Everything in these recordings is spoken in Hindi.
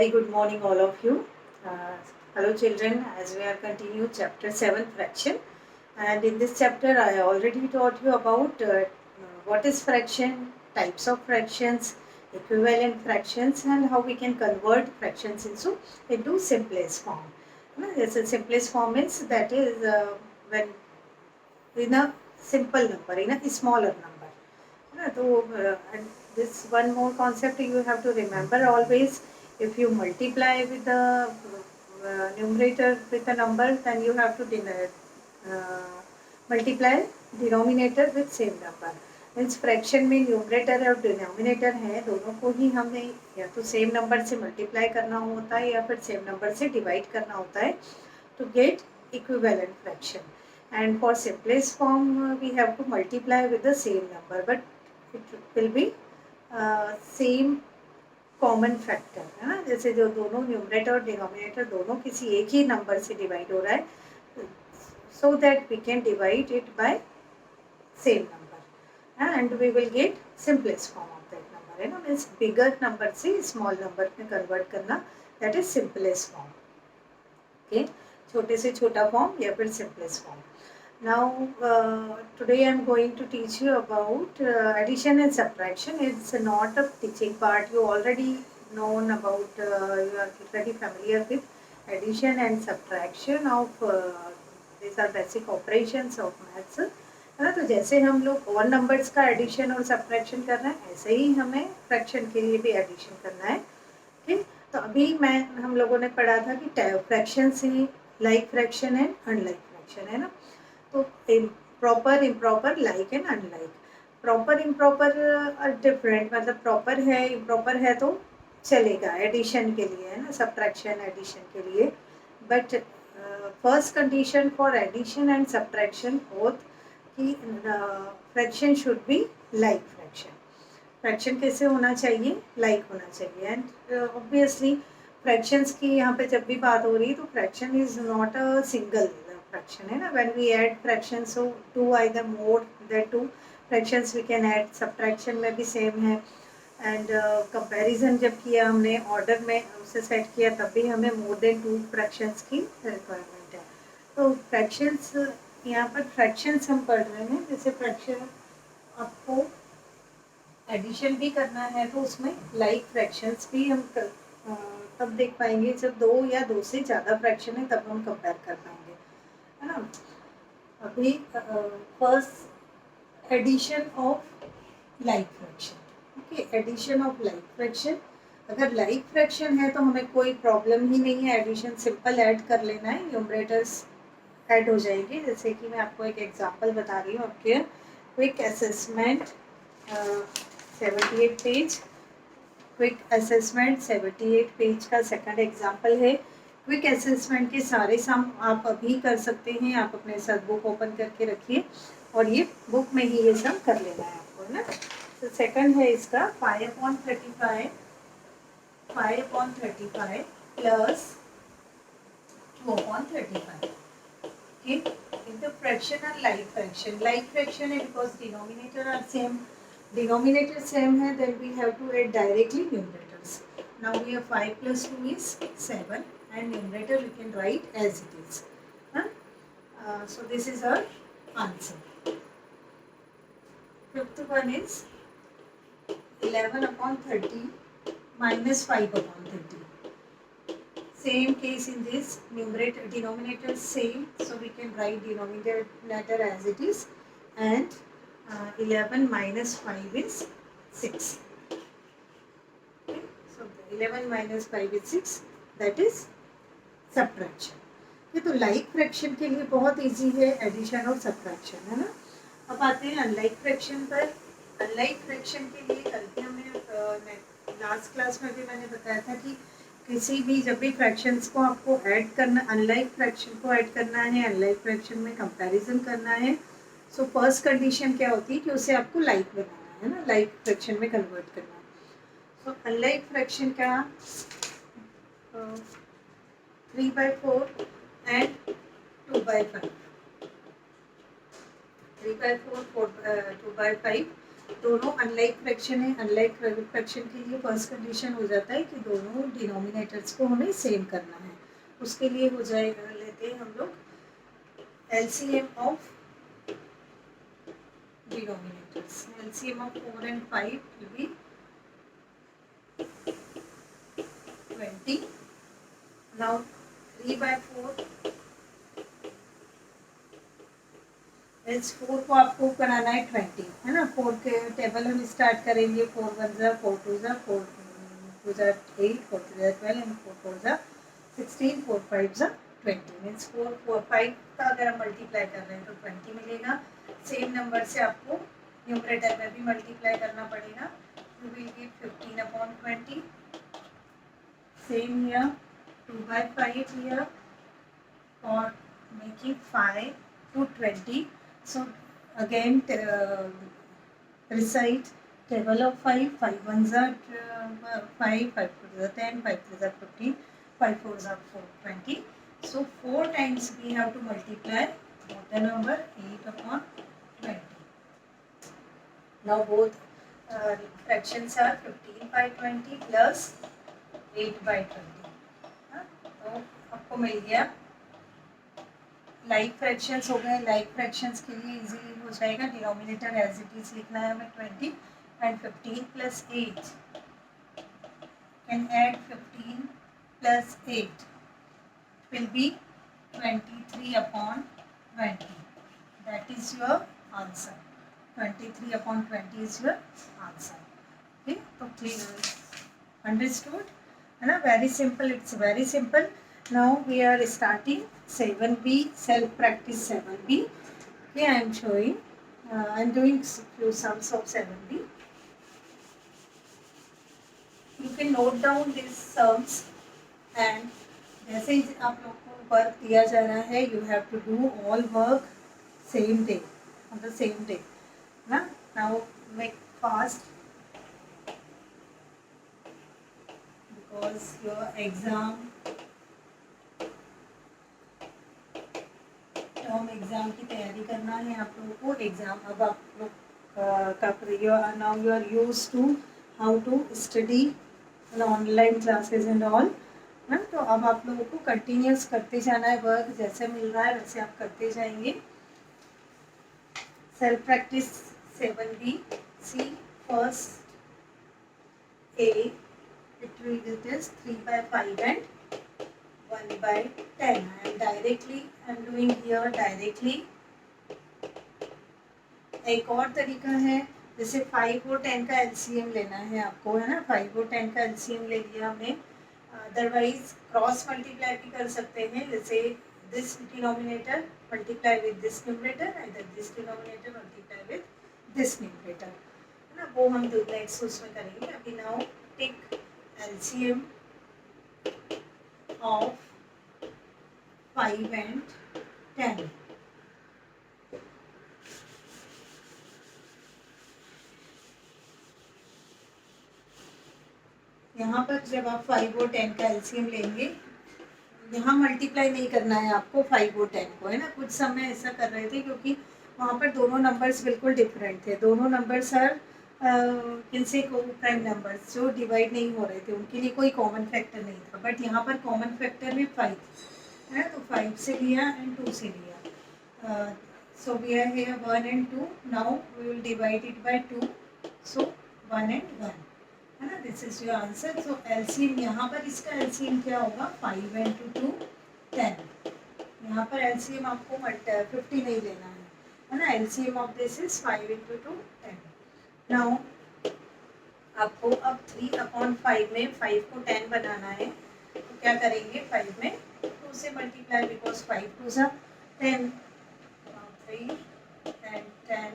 Very good morning, all of you. Hello, children. As we are continue chapter 7 fraction, and in this chapter, I already taught you about what is fraction, types of fractions, equivalent fractions, and how we can convert fractions into simplest form. Yes, the simplest form is that is when in a simple number, in a smaller number. And this one more concept you have to remember always. If you multiply with the numerator with a number, then you have to multiply denominator with same number. Means fraction में न्यूमरेटर और डिनोमिनेटर है, दोनों को ही हमें या तो सेम नंबर से मल्टीप्लाई करना होता है या फिर सेम नंबर से डिवाइड करना होता है to get equivalent fraction. And for simplest form, we have to multiply with the same number, but it will be same common factor है ना. जैसे जो दोनों न्यूमरेटर और डिनोमिनेटर दोनों किसी एक ही नंबर से डिवाइड हो रहा है, so that we can divide it by same number and we will get simplest form of that number है ना. मीन्स बिगर नंबर से स्मॉल नंबर में कन्वर्ट करना, that is simplest form. Okay, छोटे से छोटा फॉर्म या फिर simplest form. Now today I am going to teach you about addition and subtraction. It's not a teaching part. You already known about, you are already familiar with addition and subtraction of these are basic operations of maths. है ना. तो जैसे हम लोग और नंबर्स का एडिशन और सब्ट्रैक्शन कर रहे हैं, ऐसे ही हमें फ्रैक्शन के लिए भी एडिशन करना है. ठीक, तो अभी हम लोगों ने पढ़ा था कि फ्रैक्शन से लाइक फ्रैक्शन है, अनलाइक फ्रैक्शन है ना. तो proper, improper, like and unlike. Proper improper different, मतलब प्रॉपर है इम्प्रॉपर है तो चलेगा एडिशन के लिए है ना, सब्ट्रैक्शन एडिशन के लिए. But first condition for addition and subtraction both कि fraction should be like fraction. Fraction कैसे होना चाहिए? लाइक होना चाहिए. एंड ऑब्वियसली फ्रैक्शंस की यहाँ पे जब भी बात हो रही है तो fraction is not a single fraction है ना. When we add fraction, so two either more than two fractions we can add. Subtraction में भी सेम है. एंड कंपैरिजन जब किया हमने ऑर्डर में उसे सेट किया, तब भी हमें मोर देन टू फ्रैक्शंस की रिक्वायरमेंट है. तो फ्रैक्शंस, यहाँ पर फ्रैक्शंस हम पढ़ रहे हैं. जैसे फ्रैक्शन आपको एडिशन भी करना है तो उसमें लाइक फ्रैक्शंस भी हम तब देख पाएंगे जब दो या दो से ज़्यादा फ्रैक्शन है, तब हम कंपेयर कर पाएंगे है ना. अभी first addition of like fraction. Okay, addition of like fraction. अगर लाइक फ्रैक्शन है तो हमें कोई प्रॉब्लम ही नहीं है, एडिशन सिंपल ऐड कर लेना है, न्यूमरेटर्स ऐड हो जाएंगे. जैसे कि मैं आपको एक एग्जांपल बता रही हूँ आपके quick assessment 78 page. Quick assessment 78 page का सेकंड एग्जांपल है. क्विक असेसमेंट के सारे सम आप अभी कर सकते हैं. आप अपने साथ बुक ओपन करके रखिए और ये बुक में ही ये सम कर लेना है आपको ना. तो सेकंड है इसका 5/35 plus 2/35. Okay, in the fraction are like fraction है because denominator are same. Denominator same है, then we have to add directly numerators. Now we have 5 plus 2 is 7 and numerator we can write as it is. So this is our answer. Fifth one is 11/30 minus 5/30. Same case in this, numerator denominator same, so we can write denominator as it is. And 11 minus 5 is 6. Okay, so 11 minus 5 is 6, that is subtraction. ये तो लाइक फ्रैक्शन के लिए बहुत इजी है एडिशन और सब्ट्रैक्शन है ना. अब आते हैं अनलाइक फ्रैक्शन पर. अनलाइक फ्रैक्शन के लिए कल भी हमने लास्ट क्लास में भी मैंने बताया था कि किसी भी जब भी फ्रैक्शंस को आपको ऐड करना, अनलाइक फ्रैक्शन को ऐड करना है, अनलाइक फ्रैक्शन में कंपैरिजन करना है, सो फर्स्ट कंडीशन क्या होती है कि उसे आपको लाइक बनाना है ना, लाइक फ्रैक्शन में कन्वर्ट करना है. सो अनलाइक फ्रैक्शन का 3/4 एंड 2/5. 3/4 2/5 दोनों अनलाइक फ्रैक्शन है, अनलाइक फ्रैक्शन के लिए फर्स्ट कंडीशन हो जाता है कि दोनों डिनोमिनेटर्स को हमें सेम करना है। उसके लिए हो जाएगा, लेते हैं हम लोग LCM of denominators. LCM of 4 and 5 will be 20. Now 3/4 इस 4 को आपको कराना है 20, है ना। 4 के टेबल हम स्टार्ट करेंगे। 4 1 जा 4 2 जा 4 2 जा 8 4 3 जा 12 एंड 4 4 जा 16 4 5 जा 20 मीन्स 4 4 5 का अगर हम मल्टीप्लाई कर रहे हैं तो 20 मिलेगा। सेम नंबर से आपको न्यूमरेटर में भी मल्टीप्लाई करना पड़ेगा। You will get 15/20। Same here 2/5 here for making 5 to 20. So again recite table of 5. 5 ones are 5, 5 twos are 10, 5 threes are 15, 5 fours are 20. So 4 times we have to multiply the number 8/20. Now both fractions are 15/20 plus 8/20. तो आपको मिल गया। लाइक फ्रैक्शंस हो गए। लाइक फ्रैक्शंस के लिए इजीली हो जाएगा। डिनोमिनेटर एज इट इज लिखना है हमें 20 and 15 plus 8 can add 15 plus 8 will be 23/20. That is your answer. 23/20 is your answer. Okay, तो क्लियर अंडरस्टूड है ना। Very simple, it's very simple. Now we are starting 7B, self practice 7B. Okay, I am showing, I am doing few sums of 7B. You can note down these sums and जैसे ही आप लोग को वर्क दिया जा रहा है, you have to do all work same day, on the same day. ना, now make fast because your exam term exam की तैयारी करना है आप लोगों को। एग्ज़ाम अब आप लोग का now you are use to how to study online classes and all ना। तो अब आप लोगों को कंटिन्यूस करते जाना है। वर्क जैसे मिल रहा है वैसे आप करते जाएंगे। Self practice 7B। C first A it is 3/5 and 1/10. I am doing here directly. एक और तरीका है, जैसे 5 और 10 का एलसीएम लेना है आपको, है ना। 5 और 10 का एलसीएम ले लिया हमने। अदरवाइज क्रॉस मल्टीप्लाई भी कर सकते हैं। जैसे this denominator multiply with this numerator and this denominator multiply with this numerator, है ना। वो हम नेक्स्ट उसमें करेंगे। अभी now take LCM of 5 and 10. यहाँ पर जब आप 5 और 10 का एलसीएम लेंगे, यहाँ मल्टीप्लाई नहीं करना है आपको 5 और 10 को, है ना। कुछ समय ऐसा कर रहे थे क्योंकि वहाँ पर दोनों नंबर्स बिल्कुल डिफरेंट थे। दोनों नंबर्स आर इनसे को प्राइम नंबर्स जो डिवाइड नहीं हो रहे थे, उनके लिए कोई कॉमन फैक्टर नहीं था। बट यहाँ पर कॉमन फैक्टर भी 5 है, तो 5 से लिया एंड 2 से लिया। So we are here 1 and 2. Now we will divide it by 2. So 1 and 1, है ना। This is your answer. So LCM यहाँ पर इसका एलसीएम क्या होगा? 5 and 2 10. यहाँ पर एलसीएम आपको 50 नहीं लेना है ना। LCM of this is 5 into 2 10. Now आपको अब 3/5 में 5 को 10 बनाना है, तो क्या करेंगे? 5 में 2 से मल्टीप्लाई, बिकॉज 5 2 जा 10, 3 and 10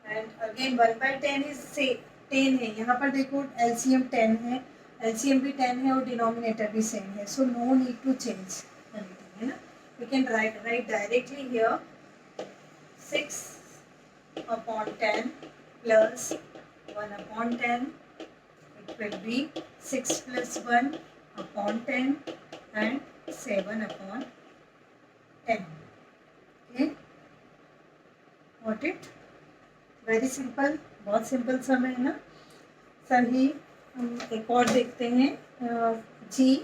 एंड अगेन 1/10 इज से 10 है। यहाँ पर देखो एलसीएम 10 है, एलसीएम भी 10 है और डिनोमिनेटर भी सेम है। So no need to change anything, है ना। We can write directly here 6/10 plus 1/10. It will be 6 plus 1/10 and 7/10. Okay, got it? Very simple, बहुत सिंपल सम है ना सही। हम एक और देखते हैं। जी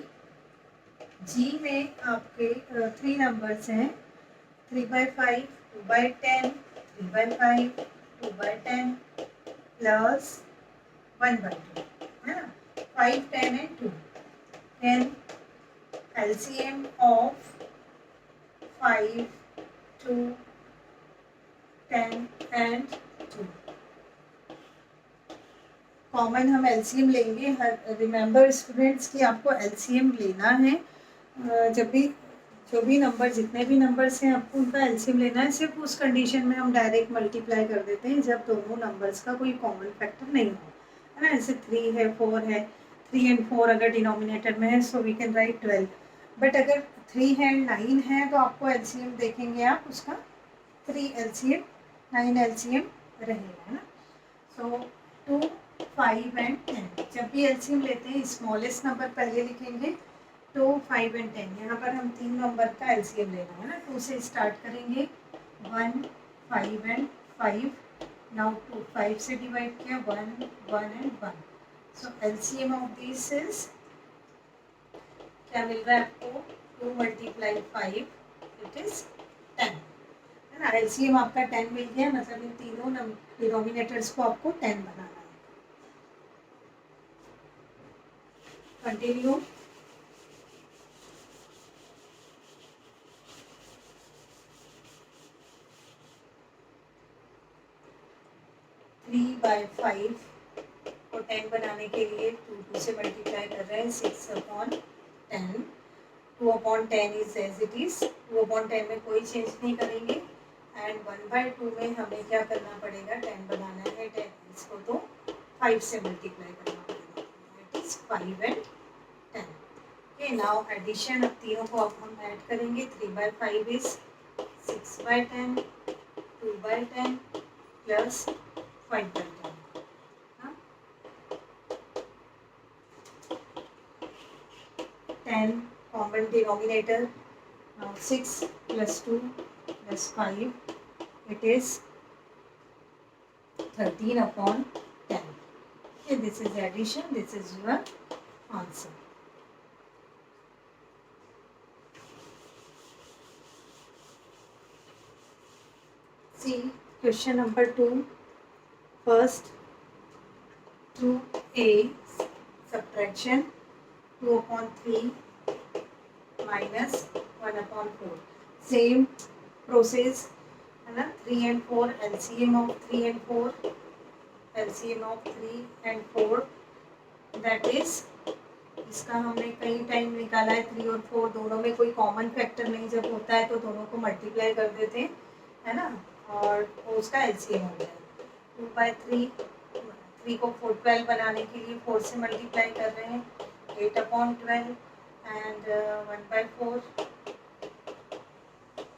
जी में आपके 3 नंबर्स हैं, 3/5, 2/10, 3/5, 2/10 प्लस 1/2, है ना। 5, 10 and 2। Then LCM of 5, 2, 10 and 2। Common हम एलसीएम लेंगे। हर रिमेंबर स्टूडेंट्स कि आपको एलसीएम लेना है। जब भी जो भी नंबर, जितने भी नंबर्स हैं, आपको उनका एलसीएम लेना है। सिर्फ उस कंडीशन में हम डायरेक्ट मल्टीप्लाई कर देते हैं जब दोनों नंबर्स का कोई कॉमन फैक्टर नहीं हो, है ना। जैसे 3 है, 4 है, 3 एंड 4 अगर डिनोमिनेटर में है so we can write 12। But अगर 3 है एंड 9 है तो आपको एलसीएम देखेंगे आप उसका 3 एलसीएम 9 एलसीएम रहेगा, है ना। सो 2, 5 एंड 10। जब भी एलसीएम लेते हैं स्मॉलेस्ट नंबर पहले लिखेंगे, 2, 5 एंड 10। यहाँ पर हम 3 नंबर का एलसीएम लेना है ना। 2 से स्टार्ट करेंगे, 1, 5 एंड 5। नाउ 2 5 से डिवाइड किया, 1, 1 and 1। So LCM of this is क्या मिल रहा है आपको, 2 × 5 इट इज 10, है ना। एलसीएम आपका 10 मिल गया, मतलब इन तीनों डिनोमिनेटर्स को आपको 10 बनाना है। कंटिन्यू। 3/5 को 10 बनाने के लिए 2 से मल्टीप्लाई कर रहे हैं, 6/10। 2/10 इज एज इट इज, 2/10 में कोई चेंज नहीं करेंगे। एंड 1/2 में हमें क्या करना पड़ेगा, 10 बनाना है। 10 इसको तो 5 से मल्टीप्लाई करना पड़ेगा, it is 5 and 10। Okay, now addition, अब तीनों को अब हम ऐड करेंगे। 3/5 is 6/10, 2/10 plus 5/10। 10 common denominator. Now 6 plus 2 plus 5, it is 13/10. Okay, this is addition, this is your answer. See question number 2. First 2a subtraction, 2/3 minus 1/4. Same process, है ना। 3 and 4, LCM of 3 and 4, LCM of 3 and 4, that is, इसका हमने कई टाइम निकाला है। 3 और 4 दोनों में कोई कॉमन फैक्टर नहीं जब होता है तो दोनों को मल्टीप्लाई कर देते हैं, है ना, और उसका एलसीएम हो जाएगा। 2/3, 3 को 12 बनाने के लिए 4 से मल्टीप्लाई कर रहे हैं, 8/12 एंड 1/4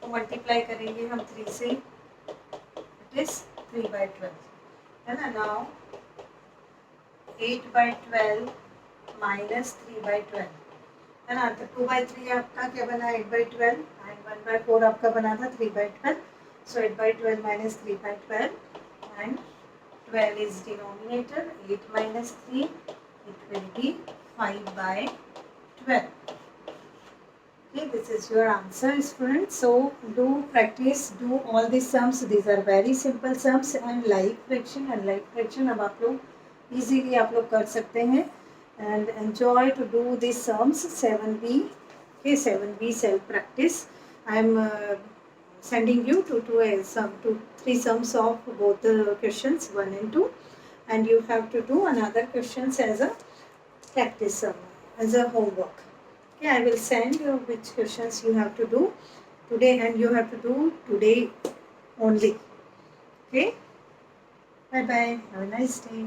को मल्टीप्लाई करेंगे हम 3 से, इट इज 3/12, है ना। नाउ 8/12 माइनस 3/12, है ना। तो 2/3 आपका क्या बना, 8/12 एंड 1/4 आपका बना था 3/12। सो 8/12 minus 3/12 and 12 is denominator, 8 minus 3, it will be 5/12. Okay, this is your answer, students. So do practice, do all these sums. These are very simple sums and like fraction अब आप लोग easily आप लोग कर सकते हैं and enjoy to do these sums. 7b, okay, 7b self practice. I am sending you to 3 sums of both the questions 1 and 2, and you have to do another questions as a practice sum, as a homework. Okay, I will send you which questions you have to do today, and you have to do today only. Okay, bye bye, have a nice day.